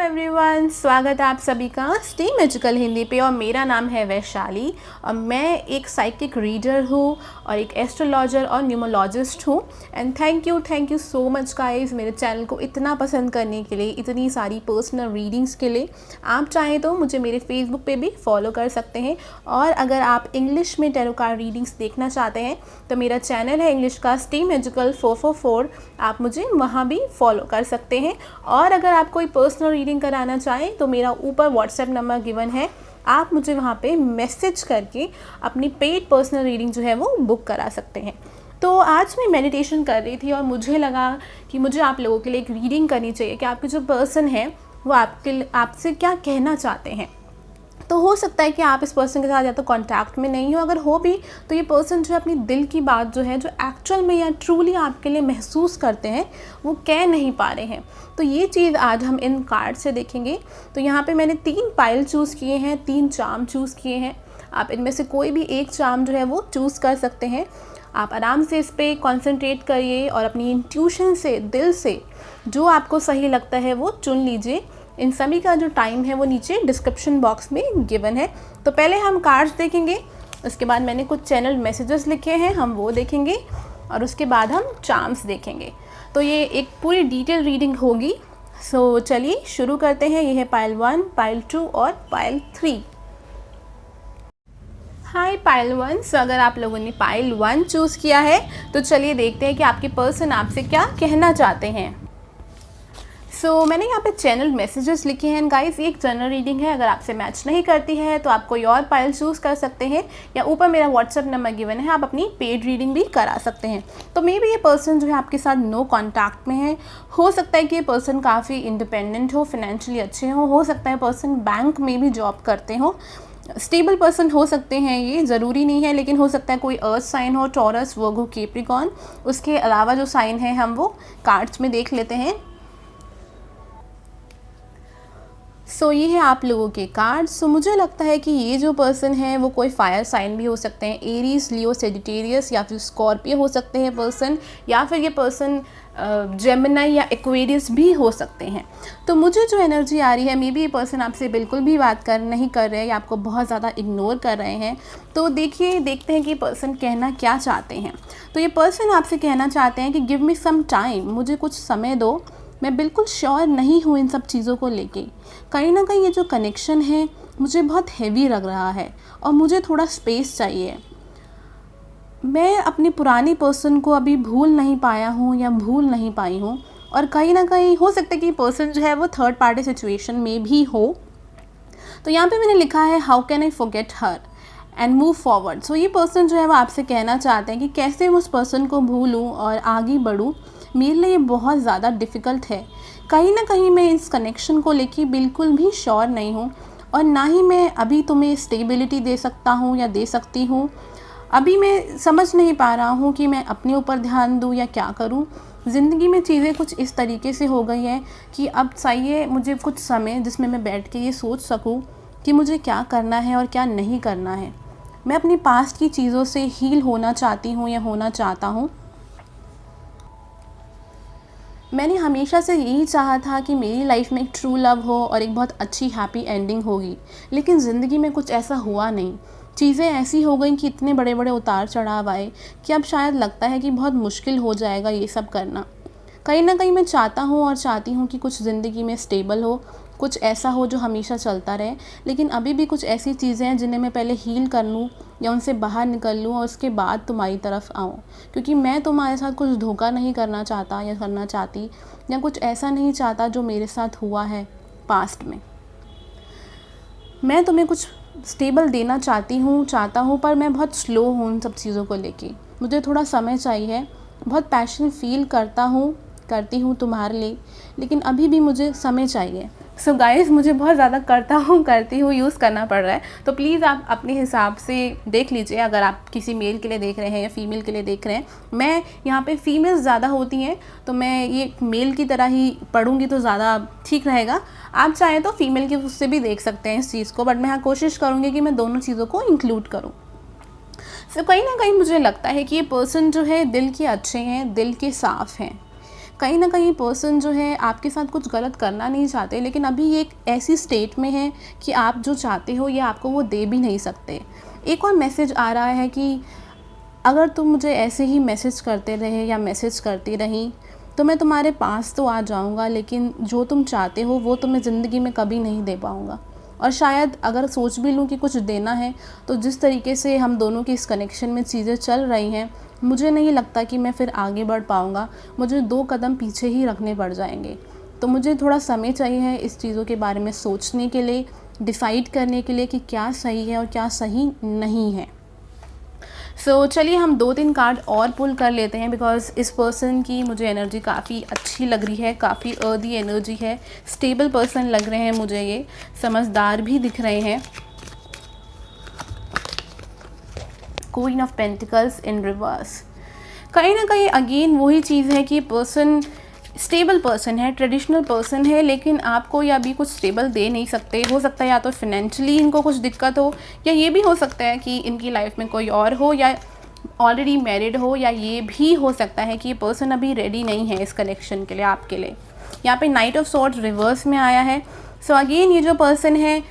Everyone, स्वागत है आप सभी का स्टे मैजिकल हिंदी पे। और मेरा नाम है वैशाली और मैं एक साइकिक रीडर हूँ और एक एस्ट्रोलॉजर और न्यूमरोलॉजिस्ट हूँ। And thank you so much guys मेरे चैनल को इतना पसंद करने के लिए, इतनी सारी पर्सनल रीडिंग्स के लिए। आप चाहें तो मुझे मेरे फेसबुक पे भी फॉलो कर सकते हैं। और अगर आप इंग्लिश में टैरो कार्ड रीडिंग्स देखना चाहते हैं तो मेरा चैनल है इंग्लिश का स्टे मैजिकल 444, आप मुझे वहाँ भी फॉलो कर सकते हैं। और अगर आप कोई पर्सनल रीडिंग कराना चाहें तो मेरा ऊपर व्हाट्सएप नंबर गिवन है, आप मुझे वहाँ पे मैसेज करके अपनी पेड पर्सनल रीडिंग जो है वो बुक करा सकते हैं। तो आज मैं मेडिटेशन कर रही थी और मुझे लगा कि मुझे आप लोगों के लिए एक रीडिंग करनी चाहिए कि आपके जो पर्सन है वो आपसे क्या कहना चाहते हैं। तो हो सकता है कि आप इस पर्सन के साथ या तो कांटेक्ट में नहीं हो, अगर हो भी तो ये पर्सन जो है अपनी दिल की बात जो है, जो एक्चुअल में या ट्रूली आपके लिए महसूस करते हैं, वो कह नहीं पा रहे हैं। तो ये चीज़ आज हम इन कार्ड से देखेंगे। तो यहाँ पे मैंने 3 पाइल चूज़ किए हैं, 3 चार्म चूज़ किए हैं। आप इनमें से कोई भी एक चार्म जो है वो चूज़ कर सकते हैं। आप आराम से इस पर कॉन्सेंट्रेट करिए और अपनी इंट्यूशन से, दिल से जो आपको सही लगता है वो चुन लीजिए। इन सभी का जो टाइम है वो नीचे डिस्क्रिप्शन बॉक्स में गिवन है। तो पहले हम कार्ड्स देखेंगे, उसके बाद मैंने कुछ चैनल मैसेजेस लिखे हैं, हम वो देखेंगे और उसके बाद हम चार्म्स देखेंगे। तो ये एक पूरी डिटेल रीडिंग होगी। सो चलिए शुरू करते हैं। ये है पाइल 1, पाइल 2 और पाइल 3। हाय पाइल 1। सो अगर आप लोगों ने पाइल 1 चूज़ किया है तो चलिए देखते हैं कि आपके पर्सन आपसे क्या कहना चाहते हैं। सो मैंने यहाँ पे चैनल मैसेजेस लिखे हैं गाइस। ये एक जनरल रीडिंग है, अगर आपसे मैच नहीं करती है तो आप कोई और पाइल चूज़ कर सकते हैं या ऊपर मेरा व्हाट्सएप नंबर गिवन है, आप अपनी पेड रीडिंग भी करा सकते हैं। तो मे बी ये पर्सन जो है आपके साथ नो कॉन्टैक्ट में है। हो सकता है कि ये पर्सन काफ़ी इंडिपेंडेंट हो, फाइनेंशियली अच्छे हो सकता है पर्सन बैंक में भी जॉब करते हो, स्टेबल पर्सन हो सकते हैं, ये ज़रूरी नहीं है। लेकिन हो सकता है कोई अर्थ साइन हो, टॉरस, वर्गो, कैप्रिकॉर्न। उसके अलावा जो साइन है हम वो कार्ड्स में देख लेते हैं। सो ये है आप लोगों के कार्ड। सो मुझे लगता है कि ये जो पर्सन है वो कोई फायर साइन भी हो सकते हैं, एरीज, लियो, सेजिटेरियस या फिर स्कॉर्पियो हो सकते हैं पर्सन, या फिर ये पर्सन जेमिनी या एक्वेरियस भी हो सकते हैं। तो मुझे जो एनर्जी आ रही है, मे बी ये पर्सन आपसे बिल्कुल भी बात नहीं कर रहे हैं या आपको बहुत ज़्यादा इग्नोर कर रहे हैं। तो देखते हैं कि पर्सन कहना क्या चाहते हैं। तो ये पर्सन आपसे कहना चाहते हैं कि गिव मी सम टाइम, मुझे कुछ समय दो, मैं बिल्कुल श्योर नहीं हूँ इन सब चीज़ों को लेके। कहीं ना कहीं ये जो कनेक्शन है मुझे बहुत हैवी लग रहा है और मुझे थोड़ा स्पेस चाहिए। मैं अपने पुराने पर्सन को अभी भूल नहीं पाया हूँ या भूल नहीं पाई हूँ। और कहीं ना कहीं हो सकता है कि पर्सन जो है वो थर्ड पार्टी सिचुएशन में भी हो। तो यहाँ पे मैंने लिखा है how can I forget her and move forward. So ये पर्सन जो है वो आपसे कहना चाहते हैं कि कैसे मैं उस पर्सन को भूलूँ और आगे बढ़ूँ, मेरे लिए ये बहुत ज़्यादा डिफ़िकल्ट है। कहीं ना कहीं मैं इस कनेक्शन को लेके बिल्कुल भी श्योर नहीं हूँ और ना ही मैं अभी तुम्हें स्टेबिलिटी दे सकता हूँ या दे सकती हूँ। अभी मैं समझ नहीं पा रहा हूँ कि मैं अपने ऊपर ध्यान दूँ या क्या करूँ। ज़िंदगी में चीज़ें कुछ इस तरीके से हो गई हैं कि अब चाहिए मुझे कुछ समय जिसमें मैं बैठ के ये सोच सकूँ कि मुझे क्या करना है और क्या नहीं करना है। मैं अपनी पास्ट की चीज़ों से हील होना चाहती हूँ या होना चाहता हूँ। मैंने हमेशा से यही चाहा था कि मेरी लाइफ में एक ट्रू लव हो और एक बहुत अच्छी हैप्पी एंडिंग होगी, लेकिन ज़िंदगी में कुछ ऐसा हुआ नहीं। चीज़ें ऐसी हो गई कि इतने बड़े बड़े उतार चढ़ाव आए कि अब शायद लगता है कि बहुत मुश्किल हो जाएगा ये सब करना। कहीं ना कहीं मैं चाहता हूँ और चाहती हूँ कि कुछ ज़िंदगी में स्टेबल हो, कुछ ऐसा हो जो हमेशा चलता रहे। लेकिन अभी भी कुछ ऐसी चीज़ें हैं जिन्हें मैं पहले हील कर लूँ या उनसे बाहर निकल लूँ और उसके बाद तुम्हारी तरफ आऊँ, क्योंकि मैं तुम्हारे साथ कुछ धोखा नहीं करना चाहता या करना चाहती, या कुछ ऐसा नहीं चाहता जो मेरे साथ हुआ है पास्ट में। मैं तुम्हें कुछ स्टेबल देना चाहता हूँ पर मैं बहुत स्लो हूँ उन सब चीज़ों को लेके। मुझे थोड़ा समय चाहिए। बहुत पैशन फील करती हूँ तुम्हारे लिए, लेकिन अभी भी मुझे समय चाहिए। सो गाइस, मुझे बहुत ज़्यादा करती हूँ यूज़ करना पड़ रहा है। तो प्लीज़ आप अपने हिसाब से देख लीजिए, अगर आप किसी मेल के लिए देख रहे हैं या फीमेल के लिए देख रहे हैं। मैं यहाँ पे फीमेल्स ज़्यादा होती हैं तो मैं ये मेल की तरह ही पढ़ूँगी तो ज़्यादा ठीक रहेगा। आप चाहें तो फीमेल के उससे भी देख सकते हैं इस चीज़ को, बट मैं यहाँ कोशिश करूँगी कि मैं दोनों चीज़ों को इंक्लूड करूँ। सो कहीं ना कहीं मुझे लगता है कि ये पर्सन जो है दिल के अच्छे हैं, दिल के साफ़ हैं। कहीं ना कहीं पर्सन जो है आपके साथ कुछ गलत करना नहीं चाहते, लेकिन अभी ये एक ऐसी स्टेट में है कि आप जो चाहते हो ये आपको वो दे भी नहीं सकते। एक और मैसेज आ रहा है कि अगर तुम मुझे ऐसे ही मैसेज करते रहे या मैसेज करती रही तो मैं तुम्हारे पास तो आ जाऊंगा, लेकिन जो तुम चाहते हो वो तुम्हें ज़िंदगी में कभी नहीं दे पाऊंगा। और शायद अगर सोच भी लूँ कि कुछ देना है, तो जिस तरीके से हम दोनों की इस कनेक्शन में चीज़ें चल रही हैं, मुझे नहीं लगता कि मैं फिर आगे बढ़ पाऊँगा। मुझे 2 कदम पीछे ही रखने पड़ जाएंगे। तो मुझे थोड़ा समय चाहिए है इस चीज़ों के बारे में सोचने के लिए, डिसाइड करने के लिए कि क्या सही है और क्या सही नहीं है। चलिए हम 2-3 कार्ड और पुल कर लेते हैं, बिकॉज़ इस पर्सन की मुझे एनर्जी काफ़ी अच्छी लग रही है, काफ़ी अर्दी एनर्जी है, स्टेबल पर्सन लग रहे हैं मुझे, ये समझदार भी दिख रहे हैं। Queen of pentacles in reverse. कहीं ना कहीं अगेन वही चीज़ है कि पर्सन स्टेबल पर्सन है, ट्रेडिशनल पर्सन है, लेकिन आपको या अभी कुछ स्टेबल दे नहीं सकते। हो सकता है या तो फिनेंशियली इनको कुछ दिक्कत हो, या ये भी हो सकता है कि इनकी लाइफ में कोई और हो, या ऑलरेडी मैरिड हो, या ये भी हो सकता है कि ये पर्सन अभी रेडी नहीं है इस कनेक्शन के लिए, आपके लिए। यहाँ पे नाइट ऑफ सॉर्ड्स रिवर्स में आया है। अगेन ये जो पर्सन है,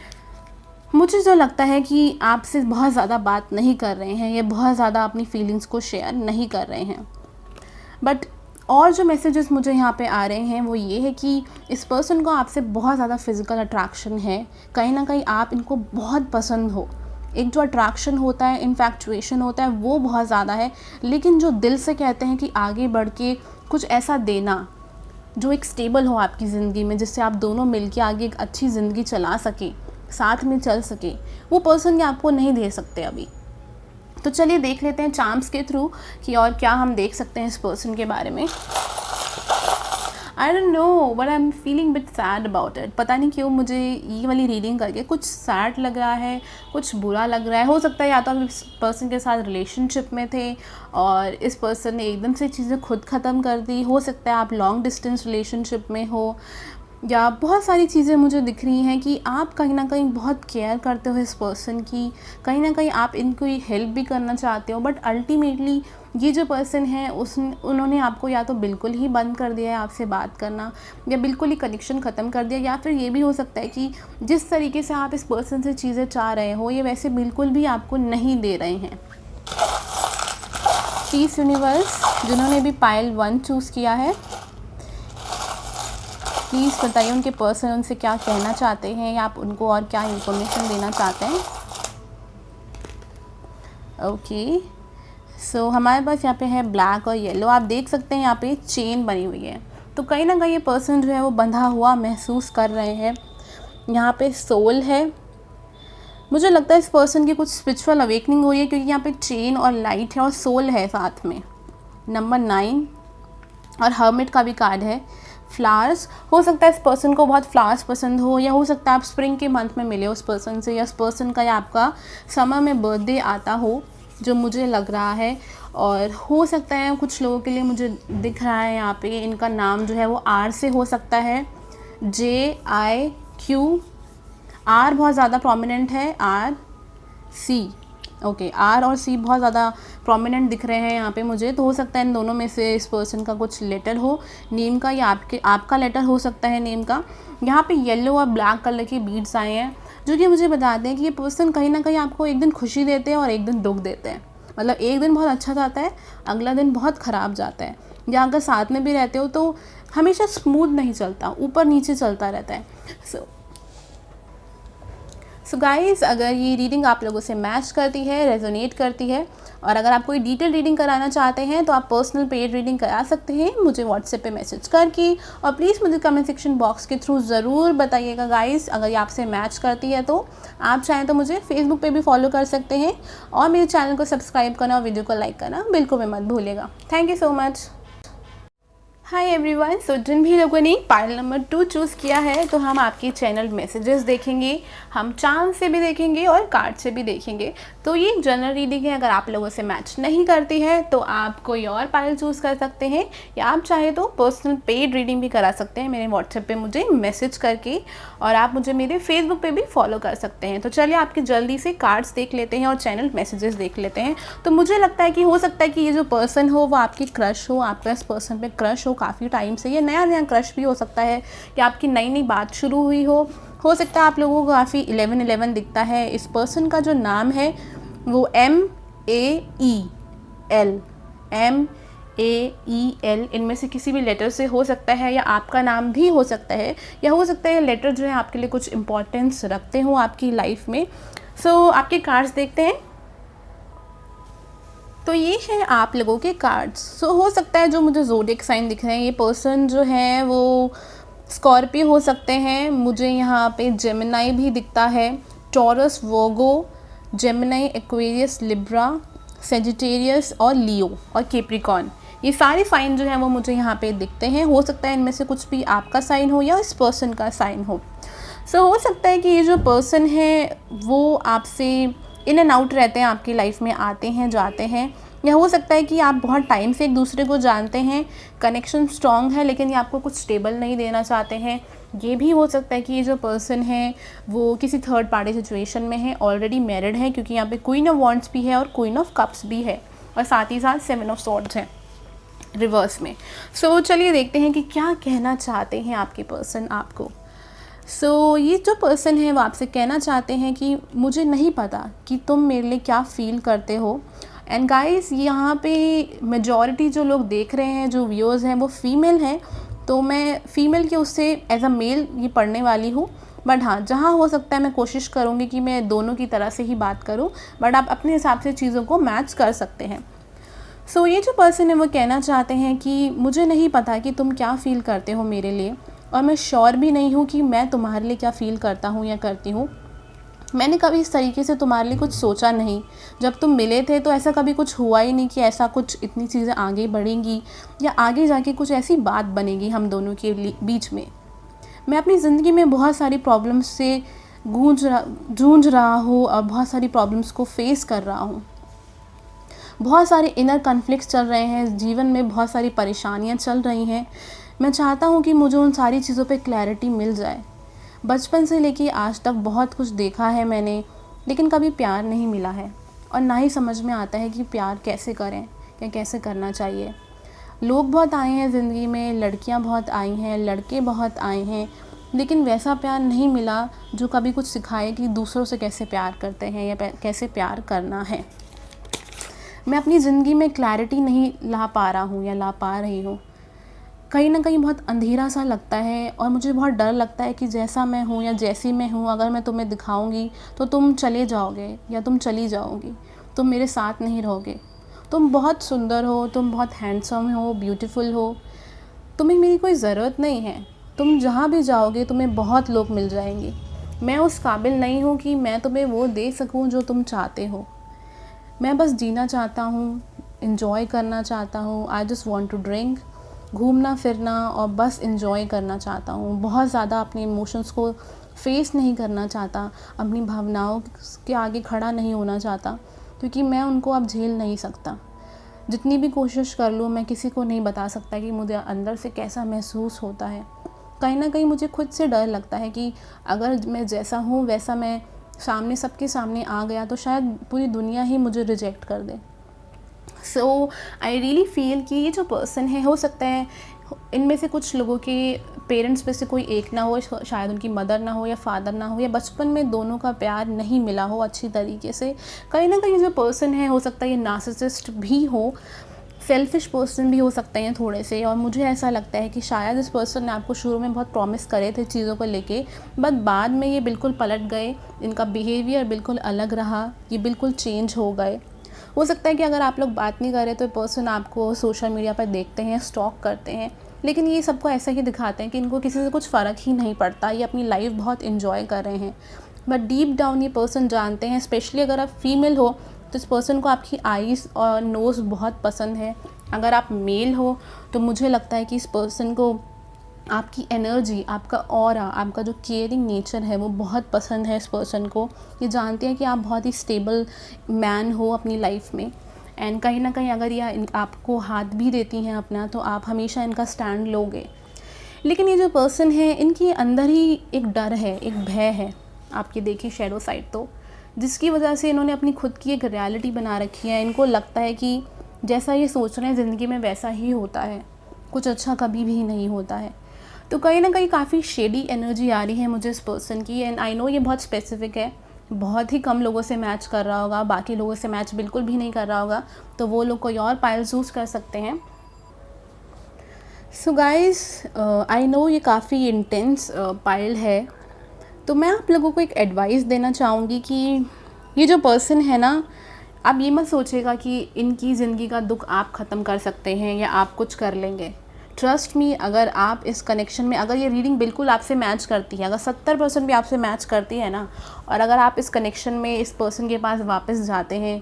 मुझे जो लगता है कि आपसे बहुत ज़्यादा बात नहीं कर रहे हैं, ये बहुत ज़्यादा अपनी फीलिंग्स को शेयर नहीं कर रहे हैं। बट और जो मैसेजेस मुझे यहाँ पे आ रहे हैं वो ये है कि इस पर्सन को आपसे बहुत ज़्यादा फिज़िकल अट्रैक्शन है। कहीं ना कहीं आप इनको बहुत पसंद हो। एक जो अट्रैक्शन होता है, इन्फैक्चुएशन होता है, वो बहुत ज़्यादा है। लेकिन जो दिल से कहते हैं कि आगे बढ़ के कुछ ऐसा देना जो एक स्टेबल हो आपकी ज़िंदगी में, जिससे आप दोनों मिलके आगे एक अच्छी ज़िंदगी चला सकें, साथ में चल सके, वो पर्सन ये आपको नहीं दे सकते अभी। तो चलिए देख लेते हैं चार्म्स के थ्रू कि और क्या हम देख सकते हैं इस पर्सन के बारे में। I don't know but I am feeling bit sad about it. पता नहीं क्यों मुझे ये वाली रीडिंग करके कुछ सैड लग रहा है, कुछ बुरा लग रहा है। हो सकता है या तो आप इस पर्सन के साथ रिलेशनशिप में थे और इस पर्सन ने एकदम से चीज़ें खुद ख़त्म कर दी। हो सकता है आप लॉन्ग डिस्टेंस रिलेशनशिप में हो, या बहुत सारी चीज़ें मुझे दिख रही हैं कि आप कहीं ना कहीं बहुत केयर करते हो इस पर्सन की। कहीं ना कहीं आप इनको हेल्प भी करना चाहते हो, बट अल्टीमेटली ये जो पर्सन है उन्होंने आपको या तो बिल्कुल ही बंद कर दिया है आपसे बात करना, या बिल्कुल ही कनेक्शन ख़त्म कर दिया, या फिर ये भी हो सकता है कि जिस तरीके से आप इस पर्सन से चीज़ें चाह रहे हो ये वैसे बिल्कुल भी आपको नहीं दे रहे हैं। पीस यूनिवर्स, जिन्होंने भी पाइल 1 चूज़ किया है, प्लीज़ बताइए उनके पर्सन उनसे क्या कहना चाहते हैं, या आप उनको और क्या इन्फॉर्मेशन देना चाहते हैं। ओके, सो हमारे पास यहाँ पे है ब्लैक और येलो। आप देख सकते हैं यहाँ पे चेन बनी हुई है, तो कहीं ना कहीं ये पर्सन जो है वो बंधा हुआ महसूस कर रहे हैं। यहाँ पे सोल है। मुझे लगता है इस पर्सन की कुछ स्पिरिचुअल अवेकनिंग हुई है, क्योंकि यहाँ पे चेन और लाइट है और सोल है साथ में। नंबर 9 और हर्मिट का भी कार्ड है। फ्लावर्स, हो सकता है इस पर्सन को बहुत फ्लावर्स पसंद हो, या हो सकता है आप स्प्रिंग के मंथ में मिले उस पर्सन से, या इस पर्सन का या आपका समर में बर्थडे आता हो, जो मुझे लग रहा है। और हो सकता है कुछ लोगों के लिए मुझे दिख रहा है यहाँ पे इनका नाम जो है वो आर से हो सकता है, JIQ। आर बहुत ज़्यादा प्रोमिनेंट है, RC। ओके, आर और सी बहुत ज़्यादा प्रोमिनेंट दिख रहे हैं यहाँ पे मुझे। तो हो सकता है इन दोनों में से इस पर्सन का कुछ लेटर हो नेम का, या आपका लेटर हो सकता है नेम का। यहाँ पे येलो और ब्लैक कलर के बीड्स आए हैं, जो कि मुझे बताते हैं कि ये पर्सन कहीं ना कहीं आपको एक दिन खुशी देते हैं और एक दिन दुख देते हैं। मतलब एक दिन बहुत अच्छा जाता है, अगला दिन बहुत ख़राब जाता है। या अगर साथ में भी रहते हो तो हमेशा स्मूथ नहीं चलता, ऊपर नीचे चलता रहता है। सो गाइज़, अगर ये रीडिंग आप लोगों से मैच करती है, रेजोनेट करती है, और अगर आप कोई डिटेल रीडिंग कराना चाहते हैं तो आप पर्सनल पेड रीडिंग करा सकते हैं मुझे व्हाट्सएप पे मैसेज करके। और प्लीज़ मुझे कमेंट सेक्शन बॉक्स के थ्रू ज़रूर बताइएगा गाइज़, अगर ये आपसे मैच करती है तो। आप चाहें तो मुझे फेसबुक पे भी फॉलो कर सकते हैं, और मेरे चैनल को सब्सक्राइब करना और वीडियो को लाइक करना बिल्कुल भी मत भूलिएगा। Thank you so much. Hi everyone. So जिन भी लोगों ने पाइल नंबर 2 चूज़ किया है, तो हम आपके चैनल मैसेजेस देखेंगे, हम चांद से भी देखेंगे और कार्ड से भी देखेंगे। तो ये जनरल रीडिंग है, अगर आप लोगों से मैच नहीं करती है तो आप कोई और पाइल चूज़ कर सकते हैं, या आप चाहे तो पर्सनल पेड रीडिंग भी करा सकते हैं मेरे व्हाट्सएप पे मुझे मैसेज करके, और आप मुझे मेरे फेसबुक पे भी फॉलो कर सकते हैं। तो चलिए आपके जल्दी से कार्ड्स देख लेते हैं और चैनल मैसेजेस देख लेते हैं। तो मुझे लगता है कि हो सकता है कि ये जो पर्सन हो वो आपकी क्रश हो, आपका इस पर्सन पे क्रश हो काफ़ी टाइम से, या नया नया क्रश भी हो सकता है कि आपकी नई नई बात शुरू हुई हो सकता है आप लोगों को काफ़ी 11-11 दिखता है। इस पर्सन का जो नाम है वो MAEL इनमें से किसी भी लेटर से हो सकता है, या आपका नाम भी हो सकता है, या हो सकता है लेटर जो है आपके लिए कुछ इम्पोर्टेंस रखते हो आपकी लाइफ में। सो आपके कार्ड्स देखते हैं। तो ये है आप लोगों के कार्ड्स। सो हो सकता है जो मुझे ज़ोडिएक साइन दिख रहे हैं, ये पर्सन जो है वो स्कॉर्पियो हो सकते हैं। मुझे यहाँ पे जेमिनाई भी दिखता है, टॉरस, वर्गो, जेमिनाई, एक्वेरियस, लिब्रा, सेजिटेरियस और लियो और कैप्रिकॉर्न। ये सारे साइन जो हैं वो मुझे यहाँ पे दिखते हैं। हो सकता है इनमें से कुछ भी आपका साइन हो या इस पर्सन का साइन हो। सो हो सकता है कि ये जो पर्सन है वो आपसे इन एंड आउट रहते हैं, आपकी लाइफ में आते हैं जाते हैं, या हो सकता है कि आप बहुत टाइम से एक दूसरे को जानते हैं, कनेक्शन स्ट्रॉन्ग है, लेकिन ये आपको कुछ स्टेबल नहीं देना चाहते हैं। ये भी हो सकता है कि ये जो पर्सन है वो किसी थर्ड पार्टी सिचुएशन में है, ऑलरेडी मैरिड है, क्योंकि यहाँ पे क्वीन ऑफ वॉन्ड्स भी है और क्वीन ऑफ कप्स भी है, और साथ ही साथ 7 ऑफ स्वॉर्ड्स है रिवर्स में। सो चलिए देखते हैं कि क्या कहना चाहते हैं आपके पर्सन आपको। सो ये जो पर्सन है वो आपसे कहना चाहते हैं कि मुझे नहीं पता कि तुम मेरे लिए क्या फ़ील करते हो। एंड गाइस, यहाँ पे मेजॉरिटी जो लोग देख रहे हैं, जो व्यूअर्स हैं, वो फीमेल हैं, तो मैं फ़ीमेल के उससे एज अ मेल ये पढ़ने वाली हूँ। बट हाँ, जहाँ हो सकता है मैं कोशिश करूँगी कि मैं दोनों की तरह से ही बात करूँ, बट आप अपने हिसाब से चीज़ों को मैच कर सकते हैं। सो ये जो पर्सन है वो कहना चाहते हैं कि मुझे नहीं पता कि तुम क्या फ़ील करते हो मेरे लिए, और मैं श्योर भी नहीं हूँ कि मैं तुम्हारे लिए क्या फ़ील करता हूँ या करती हूँ। मैंने कभी इस तरीके से तुम्हारे लिए कुछ सोचा नहीं। जब तुम मिले थे तो ऐसा कभी कुछ हुआ ही नहीं कि ऐसा कुछ इतनी चीज़ें आगे बढ़ेंगी या आगे जाके कुछ ऐसी बात बनेगी हम दोनों के बीच में। मैं अपनी ज़िंदगी में बहुत सारी प्रॉब्लम्स से जूझ रहा हूँ और बहुत सारी प्रॉब्लम्स को फेस कर रहा हूँ। बहुत सारे इनर कॉन्फ्लिक्ट्स चल रहे हैं, जीवन में बहुत सारी परेशानियाँ चल रही हैं। मैं चाहता हूँ कि मुझे उन सारी चीज़ों पे क्लैरिटी मिल जाए। बचपन से लेके आज तक बहुत कुछ देखा है मैंने, लेकिन कभी प्यार नहीं मिला है, और ना ही समझ में आता है कि प्यार कैसे करें या कैसे करना चाहिए। लोग बहुत आए हैं ज़िंदगी में, लड़कियाँ बहुत आई हैं, लड़के बहुत आए हैं, लेकिन वैसा प्यार नहीं मिला जो कभी कुछ सिखाए कि दूसरों से कैसे प्यार करते हैं या कैसे प्यार करना है। मैं अपनी ज़िंदगी में क्लैरिटी नहीं ला पा रहा हूँ या ला पा रही हूँ। कहीं ना कहीं बहुत अंधेरा सा लगता है, और मुझे बहुत डर लगता है कि जैसा मैं हूँ या जैसी मैं हूँ, अगर मैं तुम्हें दिखाऊंगी तो तुम चले जाओगे या तुम चली जाओगी, तुम मेरे साथ नहीं रहोगे। तुम बहुत सुंदर हो, तुम बहुत हैंडसम हो, ब्यूटीफुल हो, तुम्हें मेरी कोई ज़रूरत नहीं है। तुम जहाँ भी जाओगे तुम्हें बहुत लोग मिल जाएंगे। मैं उस काबिल नहीं हूँ कि मैं तुम्हें वो दे सकूँ जो तुम चाहते हो। मैं बस जीना चाहता हूँ, इंजॉय करना चाहता हूँ। I just want to drink, घूमना फिरना और बस इंजॉय करना चाहता हूँ। बहुत ज़्यादा अपने इमोशंस को फेस नहीं करना चाहता, अपनी भावनाओं के आगे खड़ा नहीं होना चाहता, क्योंकि मैं उनको अब झेल नहीं सकता। जितनी भी कोशिश कर लूँ, मैं किसी को नहीं बता सकता कि मुझे अंदर से कैसा महसूस होता है। कहीं ना कहीं मुझे खुद से डर लगता है कि अगर मैं जैसा हूँ वैसा मैं सामने सबके सामने आ गया तो शायद पूरी दुनिया ही मुझे रिजेक्ट कर दे। सो आई रियली फील कि ये जो पर्सन है, हो सकता है इनमें से कुछ लोगों के पेरेंट्स में से कोई एक ना हो, शायद उनकी मदर ना हो या फादर ना हो, या बचपन में दोनों का प्यार नहीं मिला हो अच्छी तरीके से। कहीं ना कहीं जो पर्सन है, हो सकता है ये नार्सिसिस्ट भी हो, सेल्फिश पर्सन भी हो सकते हैं थोड़े से। और मुझे ऐसा लगता है कि शायद इस पर्सन ने आपको शुरू में बहुत प्रॉमिस करे थे चीज़ों को लेके, बट बाद में ये बिल्कुल पलट गए, इनका बिहेवियर बिल्कुल अलग रहा, ये बिल्कुल चेंज हो गए। हो सकता है कि अगर आप लोग बात नहीं करें तो पर्सन आपको सोशल मीडिया पर देखते हैं, स्टॉक करते हैं, लेकिन ये सबको ऐसा ही दिखाते हैं कि इनको किसी से कुछ फ़र्क ही नहीं पड़ता, ये अपनी लाइफ बहुत इन्जॉय कर रहे हैं। बट डीप डाउन ये पर्सन जानते हैं, स्पेशली अगर आप फीमेल हो तो इस पर्सन को आपकी आईज़ और नोज़ बहुत पसंद है। अगर आप मेल हो तो मुझे लगता है कि इस पर्सन को आपकी एनर्जी, आपका ऑरा, आपका जो केयरिंग नेचर है वो बहुत पसंद है इस पर्सन को। ये जानते हैं कि आप बहुत ही स्टेबल मैन हो अपनी लाइफ में, एंड कहीं ना कहीं अगर ये आपको हाथ भी देती हैं अपना, तो आप हमेशा इनका स्टैंड लोगे। लेकिन ये जो पर्सन है, इनके अंदर ही एक डर है, एक भय है, आपकी देखिए शैडो साइड, तो जिसकी वजह से इन्होंने अपनी खुद की एक रियलिटी बना रखी है। इनको लगता है कि जैसा ये सोच रहे हैं ज़िंदगी में वैसा ही होता है, कुछ अच्छा कभी भी नहीं होता है। तो कहीं ना कहीं काफ़ी शेडी एनर्जी आ रही है मुझे इस पर्सन की, एंड आई नो ये बहुत स्पेसिफिक है, बहुत ही कम लोगों से मैच कर रहा होगा, बाकी लोगों से मैच बिल्कुल भी नहीं कर रहा होगा, तो वो लोग कोई और पाइल चूज़ कर सकते हैं। सो गाइस, आई नो ये काफ़ी इंटेंस पाइल है, तो मैं आप लोगों को एक एडवाइस देना चाहूँगी कि ये जो पर्सन है ना, आप ये मत सोचिएगा कि इनकी ज़िंदगी का दुख आप ख़त्म कर सकते हैं या आप कुछ कर लेंगे। ट्रस्ट मी, अगर आप इस कनेक्शन में, अगर ये रीडिंग बिल्कुल आपसे मैच करती है, अगर 70% भी आपसे मैच करती है ना, और अगर आप इस कनेक्शन में इस पर्सन के पास वापस जाते हैं,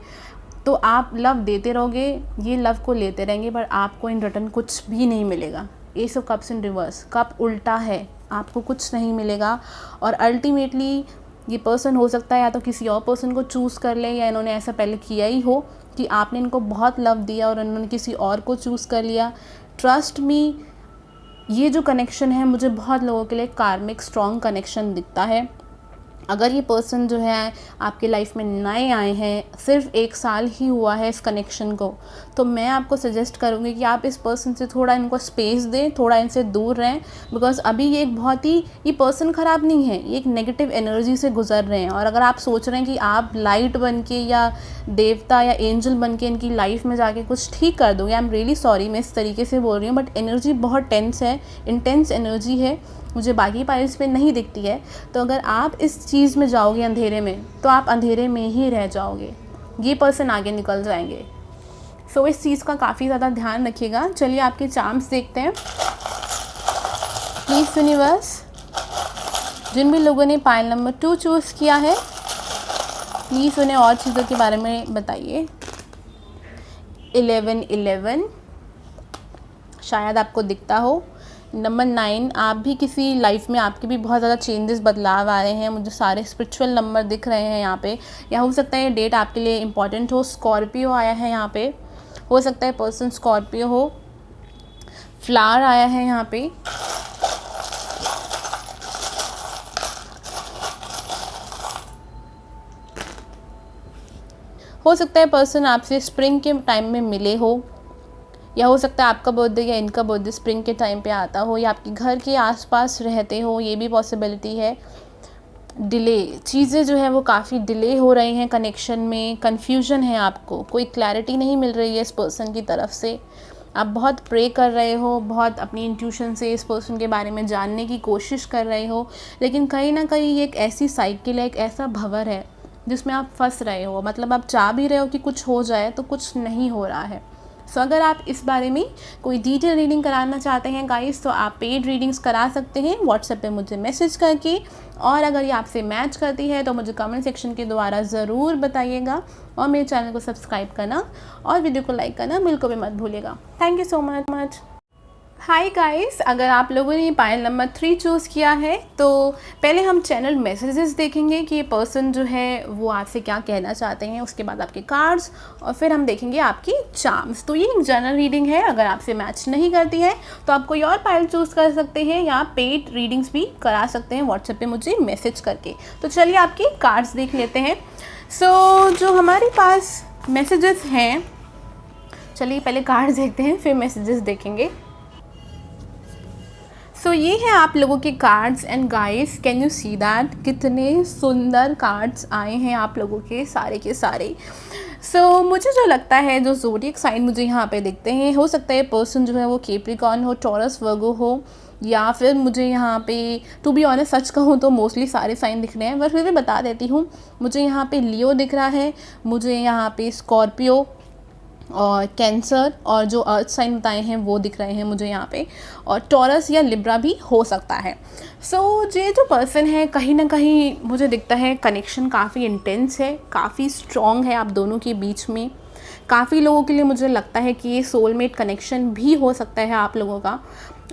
तो आप लव देते रहोगे, ये लव को लेते रहेंगे, पर आपको इन रिटर्न कुछ भी नहीं मिलेगा। S of cups in reverse, cup उल्टा है, आपको कुछ नहीं मिलेगा। और अल्टीमेटली ये पर्सन हो सकता है या तो किसी और पर्सन को चूज़ कर ले, या इन्होंने ऐसा पहले किया ही हो कि आपने इनको बहुत लव दिया और इन्होंने किसी और को चूज़ कर लिया। ट्रस्ट मी, ये जो कनेक्शन है मुझे बहुत लोगों के लिए कार्मिक स्ट्रॉन्ग कनेक्शन दिखता है। अगर ये पर्सन जो है आपके लाइफ में नए आए हैं, सिर्फ 1 साल ही हुआ है इस कनेक्शन को, तो मैं आपको सजेस्ट करूँगी कि आप इस पर्सन से थोड़ा इनको स्पेस दें, थोड़ा इनसे दूर रहें, बिकॉज़ अभी ये एक बहुत ही, ये पर्सन ख़राब नहीं है, ये एक नेगेटिव एनर्जी से गुजर रहे हैं। और अगर आप सोच रहे हैं कि आप लाइट बन के या देवता या एंजल बन के इनकी लाइफ में जाके कुछ ठीक कर दोगे, आई एम रियली सॉरी मैं इस तरीके से बोल रही हूँ, बट एनर्जी बहुत टेंस है, इंटेंस एनर्जी है, मुझे बाकी पाइल्स पे नहीं दिखती है। तो अगर आप इस चीज़ में जाओगे अंधेरे में, तो आप अंधेरे में ही रह जाओगे, ये पर्सन आगे निकल जाएंगे। सो इस चीज़ का काफ़ी ज़्यादा ध्यान रखिएगा। चलिए आपके चार्म्स देखते हैं। प्लीज़ यूनिवर्स, जिन भी लोगों ने पाइल नंबर 2 चूज़ किया है, प्लीज़ उन्हें और चीज़ों के बारे में बताइए। 11 शायद आपको दिखता हो। नंबर 9, आप भी किसी लाइफ में, आपके भी बहुत ज़्यादा चेंजेस, बदलाव आ रहे हैं, मुझे सारे स्पिरिचुअल नंबर दिख रहे हैं यहाँ पे, या हो सकता है ये डेट आपके लिए इम्पॉर्टेंट हो। स्कॉर्पियो आया है यहाँ पे, हो सकता है पर्सन स्कॉर्पियो हो। फ्लावर आया है यहाँ पे, हो सकता है पर्सन आपसे स्प्रिंग के टाइम में मिले हो, या हो सकता है आपका बर्थडे या इनका बर्थडे स्प्रिंग के टाइम पे आता हो, या आपके घर के आसपास रहते हो, ये भी पॉसिबिलिटी है। डिले, चीज़ें जो है वो काफ़ी डिले हो रही हैं कनेक्शन में, कन्फ्यूजन है, आपको कोई क्लैरिटी नहीं मिल रही है इस पर्सन की तरफ से। आप बहुत प्रे कर रहे हो, बहुत अपनी इंट्यूशन से इस पर्सन के बारे में जानने की कोशिश कर रहे हो, लेकिन कहीं ना कहीं ये एक ऐसी साइकिल है, एक ऐसा भंवर है जिसमें आप फंस रहे हो। मतलब आप चाह भी रहे हो कि कुछ हो जाए, तो कुछ नहीं हो रहा है। सो अगर आप इस बारे में कोई डिटेल रीडिंग कराना चाहते हैं गाइस, तो आप पेड रीडिंग्स करा सकते हैं व्हाट्सएप पे मुझे मैसेज करके। और अगर ये आपसे मैच करती है तो मुझे कमेंट सेक्शन के द्वारा ज़रूर बताइएगा, और मेरे चैनल को सब्सक्राइब करना और वीडियो को लाइक करना बिल्कुल भी मत भूलिएगा। Thank you so much. Hi guys, अगर आप लोगों ने पाइल नंबर 3 चूज़ किया है, तो पहले हम चैनल मैसेजेस देखेंगे कि ये पर्सन जो है वो आपसे क्या कहना चाहते हैं, उसके बाद आपके कार्ड्स, और फिर हम देखेंगे आपकी चार्म्स। तो ये एक जनरल रीडिंग है, अगर आपसे मैच नहीं करती है तो आप कोई और पाइल चूज़ कर सकते हैं, या पेड रीडिंग्स भी करा सकते हैं व्हाट्सएप पे मुझे मैसेज करके। तो चलिए आपके कार्ड्स देख लेते हैं। सो जो हमारे पास मैसेजेस हैं, चलिए पहले कार्ड्स देखते हैं फिर मैसेजेस देखेंगे। सो ये है आप लोगों के cards, and guys can you see that कितने सुंदर कार्ड्स आए हैं आप लोगों के सारे के सारे। सो मुझे जो लगता है, जो ज़ोडिएक साइन मुझे यहाँ पे दिखते हैं, हो सकता है पर्सन जो है वो कैप्रिकॉर्न हो, टॉरस, वर्गो हो, या फिर मुझे यहाँ पे टू बी ऑनेस्ट सच कहूँ तो मोस्टली सारे साइन दिख रहे हैं, पर फिर भी बता देती हूँ। मुझे यहाँ पे लियो दिख रहा है, मुझे यहाँ पे स्कॉर्पियो और कैंसर, और जो अर्थ साइन बताए हैं वो दिख रहे हैं मुझे यहाँ पे, और टॉरस या लिब्रा भी हो सकता है। सो ये जो पर्सन है, कहीं ना कहीं मुझे दिखता है कनेक्शन काफ़ी इंटेंस है, काफ़ी स्ट्रॉन्ग है आप दोनों के बीच में। काफ़ी लोगों के लिए मुझे लगता है कि ये सोलमेट कनेक्शन भी हो सकता है आप लोगों का,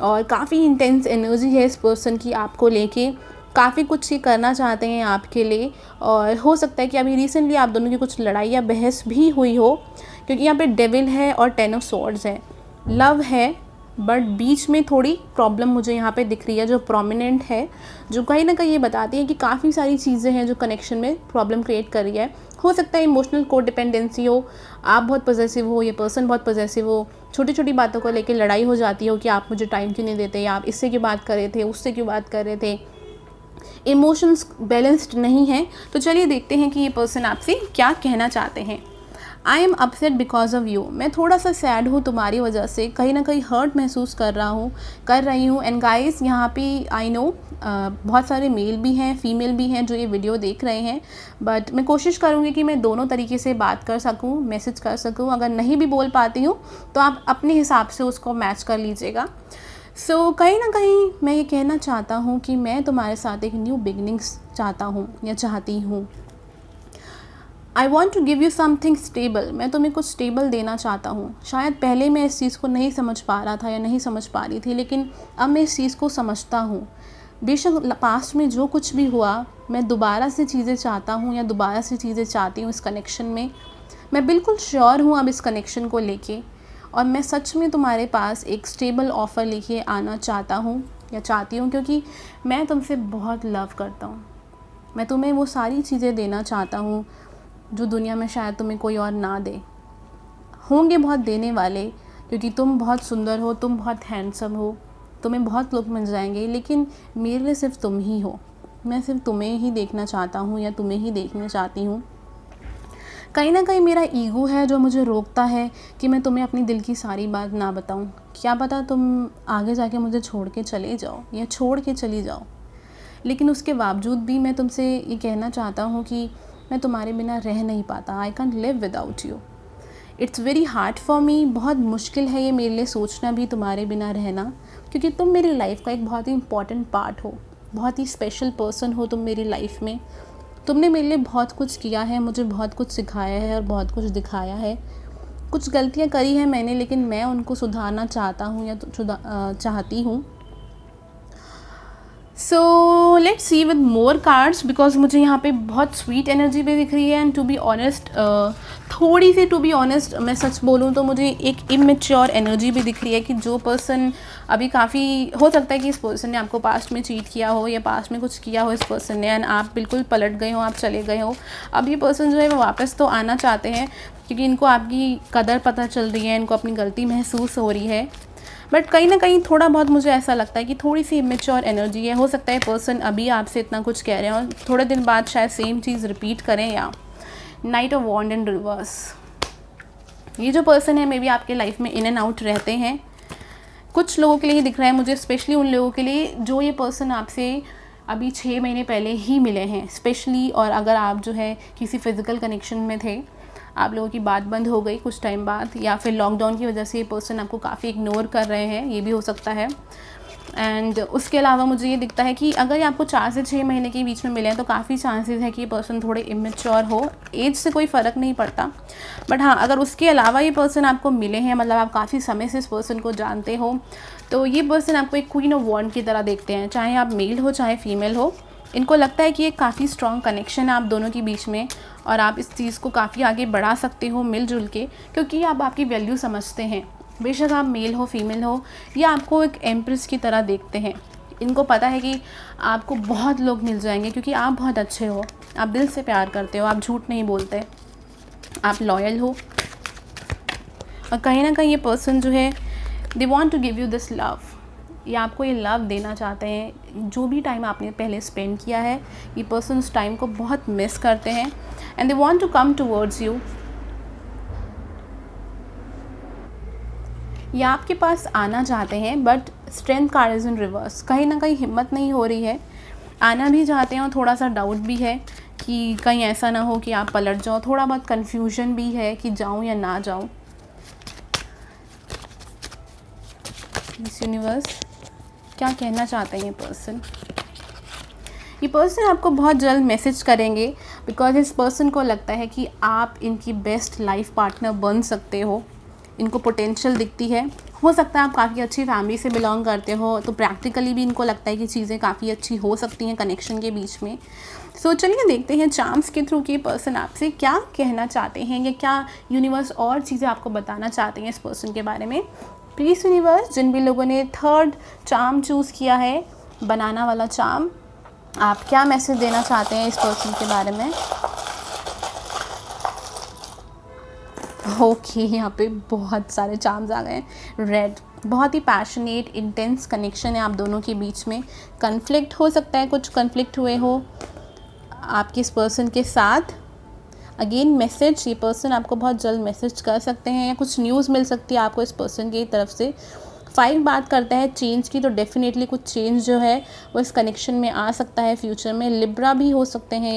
और काफ़ी इंटेंस एनर्जी है इस पर्सन की आपको लेके, काफ़ी कुछ ये करना चाहते हैं आपके लिए। और हो सकता है कि अभी रिसेंटली आप दोनों की कुछ लड़ाई या बहस भी हुई हो, क्योंकि यहाँ पे डेविल है और 10 ऑफ स्वॉर्ड्स है। लव है, बट बीच में थोड़ी प्रॉब्लम मुझे यहाँ पे दिख रही है जो प्रोमिनेंट है, जो कहीं ना कहीं ये बताती है कि काफ़ी सारी चीज़ें हैं जो कनेक्शन में प्रॉब्लम क्रिएट कर रही है। हो सकता है इमोशनल कोडिपेंडेंसी हो, आप बहुत पॉजेसिव हो, ये पर्सन बहुत पॉजेसिव हो, छोटी छोटी बातों को लेकर लड़ाई हो जाती हो कि आप मुझे टाइम क्यों नहीं देते, या आप इससे क्यों बात कर रहे थे, उससे क्यों बात कर रहे थे, इमोशंस बैलेंस्ड नहीं हैं। तो चलिए देखते हैं कि ये पर्सन आपसे क्या कहना चाहते हैं। I am upset because of you, मैं थोड़ा सा सैड हूँ तुम्हारी वजह से, कहीं ना कहीं हर्ट महसूस कर रही हूँ। एंड गाइस यहाँ पे आई नो बहुत सारे मेल भी हैं, फीमेल भी हैं जो ये वीडियो देख रहे हैं, बट मैं कोशिश करूँगी कि मैं दोनों तरीके से बात कर सकूँ, मैसेज कर सकूँ। अगर नहीं भी बोल पाती हूँ तो आप अपने हिसाब से उसको मैच कर लीजिएगा। सो कहीं ना कहीं मैं ये कहना चाहता हूँ कि मैं तुम्हारे साथ एक न्यू बिगनिंग्स चाहता हूँ या चाहती हूँ। I want to give you something stable, मैं तुम्हें कुछ स्टेबल देना चाहता हूँ। शायद पहले मैं इस चीज़ को नहीं समझ पा रहा था या नहीं समझ पा रही थी, लेकिन अब मैं इस चीज़ को समझता हूँ। बेशक पास्ट में जो कुछ भी हुआ, मैं दोबारा से चीज़ें चाहता हूँ या दोबारा से चीज़ें चाहती हूँ इस कनेक्शन में। मैं बिल्कुल श्योर हूँ अब इस कनेक्शन को लेके, और मैं सच में तुम्हारे पास एक स्टेबल ऑफ़र लेके आना चाहता हूँ या चाहती हूँ, क्योंकि मैं तुमसे बहुत लव करता हूँ। मैं तुम्हें वो सारी चीज़ें देना चाहता हूँ जो दुनिया में शायद तुम्हें कोई और ना दे। होंगे बहुत देने वाले, क्योंकि तुम बहुत सुंदर हो, तुम बहुत हैंडसम हो, तुम्हें बहुत लोग मिल जाएंगे, लेकिन मेरे लिए सिर्फ तुम ही हो। मैं सिर्फ तुम्हें ही देखना चाहता हूँ या तुम्हें ही देखना चाहती हूँ। कहीं ना कहीं मेरा ईगो है जो मुझे रोकता है कि मैं तुम्हें अपनी दिल की सारी बात ना बताऊँ। क्या पता तुम आगे जाके मुझे छोड़ के चले जाओ या छोड़ के चली जाओ, लेकिन उसके बावजूद भी मैं तुमसे ये कहना चाहता हूँ कि मैं तुम्हारे बिना रह नहीं पाता। I can't live without you. It's very hard for me, बहुत मुश्किल है ये मेरे लिए सोचना भी तुम्हारे बिना रहना, क्योंकि तुम मेरी लाइफ का एक बहुत ही इम्पॉर्टेंट पार्ट हो, बहुत ही स्पेशल पर्सन हो तुम मेरी लाइफ में। तुमने मेरे लिए बहुत कुछ किया है, मुझे बहुत कुछ सिखाया है और बहुत कुछ दिखाया है। कुछ गलतियाँ करी हैं मैंने, लेकिन मैं उनको सुधारना चाहता हूँ या चाहती हूँ। So let's see with more cards, because मुझे यहाँ पे बहुत स्वीट एनर्जी भी दिख रही है। एंड टू बी ऑनेस्ट, थोड़ी सी टू बी ऑनेस्ट मैं सच बोलूँ तो मुझे एक इमेच्योर एनर्जी भी दिख रही है कि जो पर्सन अभी काफ़ी हो सकता है कि इस पर्सन ने आपको पास्ट में चीट किया हो या पास्ट में कुछ किया हो इस पर्सन ने, एंड आप बिल्कुल पलट गए हो, आप चले गए हो। अब ये पर्सन जो है वो वापस तो आना चाहते हैं, क्योंकि इनको आपकी कदर पता चल रही है, इनको अपनी गलती महसूस हो रही है। बट कहीं ना कहीं थोड़ा बहुत मुझे ऐसा लगता है कि थोड़ी सी इमेच्योर एनर्जी है। हो सकता है पर्सन अभी आपसे इतना कुछ कह रहे हैं और थोड़े दिन बाद शायद सेम चीज़ रिपीट करें। या knight of wand in reverse, ये जो पर्सन है मे बी आपके लाइफ में इन एंड आउट रहते हैं। कुछ लोगों के लिए दिख रहा है मुझे, स्पेशली उन लोगों के लिए जो ये पर्सन आपसे अभी 6 महीने पहले ही मिले हैं स्पेशली। और अगर आप जो है किसी फिज़िकल कनेक्शन में थे, आप लोगों की बात बंद हो गई कुछ टाइम बाद, या फिर लॉकडाउन की वजह से ये पर्सन आपको काफ़ी इग्नोर कर रहे हैं, ये भी हो सकता है। एंड उसके अलावा मुझे ये दिखता है कि अगर ये आपको 4 से 6 महीने के बीच में मिले हैं तो काफ़ी चांसेस है कि ये पर्सन थोड़े इमेच्योर हो। एज से कोई फ़र्क नहीं पड़ता, बट हाँ अगर उसके अलावा ये पर्सन आपको मिले हैं, मतलब आप काफ़ी समय से इस पर्सन को जानते हो, तो ये पर्सन आपको एक क्वीन ऑफ वॉन्ड की तरह देखते हैं, चाहे आप मेल हो चाहे फीमेल हो। इनको लगता है कि एक काफ़ी स्ट्रॉन्ग कनेक्शन है आप दोनों के बीच में, और आप इस चीज़ को काफ़ी आगे बढ़ा सकते हो मिलजुल के, क्योंकि आप आपकी वैल्यू समझते हैं। बेशक आप मेल हो फीमेल हो, या आपको एक एम्प्रेस की तरह देखते हैं। इनको पता है कि आपको बहुत लोग मिल जाएंगे, क्योंकि आप बहुत अच्छे हो, आप दिल से प्यार करते हो, आप झूठ नहीं बोलते, आप लॉयल हो। और कहीं ना कहीं ये पर्सन जो है they want to give you this love, या आपको ये लव देना चाहते हैं। जो भी टाइम आपने पहले स्पेंड किया है, ये पर्सन उस टाइम को बहुत मिस करते हैं, and they want to come towards you. ये आपके पास आना चाहते हैं, but strength card is in reverse. कहीं ना कहीं हिम्मत नहीं हो रही है, आना भी चाहते हैं और थोड़ा सा डाउट भी है कि कहीं ऐसा ना हो कि आप पलट जाओ। थोड़ा बहुत कन्फ्यूजन भी है कि जाऊँ या ना जाऊँ। मिस यूनिवर्स क्या कहना चाहते हैं ये पर्सन? ये पर्सन आपको बहुत जल्द मैसेज करेंगे, बिकॉज इस पर्सन को लगता है कि आप इनकी बेस्ट लाइफ पार्टनर बन सकते हो। इनको पोटेंशियल दिखती है। हो सकता है आप काफ़ी अच्छी फैमिली से बिलोंग करते हो, तो प्रैक्टिकली भी इनको लगता है कि चीज़ें काफ़ी अच्छी हो सकती हैं कनेक्शन के बीच में। सो चलिए देखते हैं चार्म्स के थ्रू कि पर्सन आपसे क्या कहना चाहते हैं, या क्या यूनिवर्स और चीज़ें आपको बताना चाहते हैं इस पर्सन के बारे में। प्लीज़ यूनिवर्स, जिन भी लोगों ने थर्ड चार्म चूज़ किया है, बनाना वाला चार्म, आप क्या मैसेज देना चाहते हैं इस पर्सन के बारे में। ओके, यहाँ पे बहुत सारे चार्म्स आ गए हैं। रेड, बहुत ही पैशनेट इंटेंस कनेक्शन है आप दोनों के बीच में। कन्फ्लिक्ट हो सकता है, कुछ कन्फ्लिक्ट हुए हो आपके इस पर्सन के साथ। अगेन मैसेज, ये पर्सन आपको बहुत जल्द मैसेज कर सकते हैं या कुछ न्यूज़ मिल सकती है आपको इस पर्सन की तरफ से। 5 बात करता है चेंज की, तो डेफिनेटली कुछ चेंज जो है वो इस कनेक्शन में आ सकता है फ्यूचर में। लिब्रा भी हो सकते हैं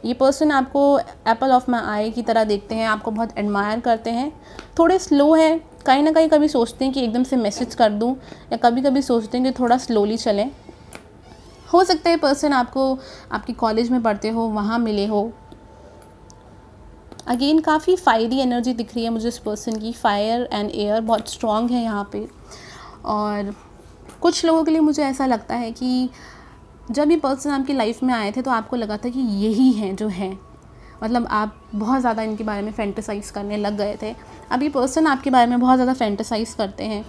ये पर्सन आपको एप्पल ऑफ माई आई की तरह देखते हैं, आपको बहुत एडमायर करते हैं। थोड़े स्लो है, कहीं ना कहीं कभी सोचते हैं कि एकदम से मैसेज कर दूं, या कभी कभी सोचते हैं कि थोड़ा स्लोली चलें। हो सकता है पर्सन आपको आपकी कॉलेज में पढ़ते हो वहाँ मिले हो। अगेन काफ़ी फायरी एनर्जी दिख रही है मुझे इस पर्सन की। फायर एंड एयर बहुत स्ट्रॉन्ग है यहाँ पे। और कुछ लोगों के लिए मुझे ऐसा लगता है कि जब ये पर्सन आपकी लाइफ में आए थे तो आपको लगा था कि यही हैं जो हैं, मतलब आप बहुत ज़्यादा इनके बारे में फैंटेसाइज़ करने लग गए थे। अब ये पर्सन आपके बारे में बहुत ज़्यादा फैंटेसाइज़ करते हैं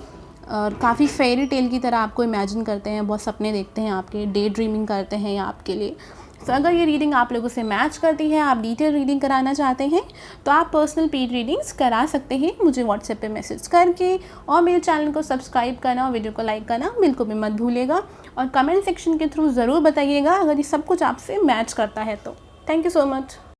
और काफ़ी फेरी टेल की तरह आपको इमेजिन करते हैं, बहुत सपने देखते हैं आपके, डे ड्रीमिंग करते हैं या आपके लिए। तो अगर ये रीडिंग आप लोगों से मैच करती है, आप डिटेल रीडिंग कराना चाहते हैं, तो आप पर्सनल पेड रीडिंग्स करा सकते हैं मुझे व्हाट्सएप पे मैसेज करके। और मेरे चैनल को सब्सक्राइब करना और वीडियो को लाइक करना बिल्कुल भी मत भूलिएगा। और कमेंट सेक्शन के थ्रू ज़रूर बताइएगा अगर ये सब कुछ आपसे मैच करता है तो। Thank you so much.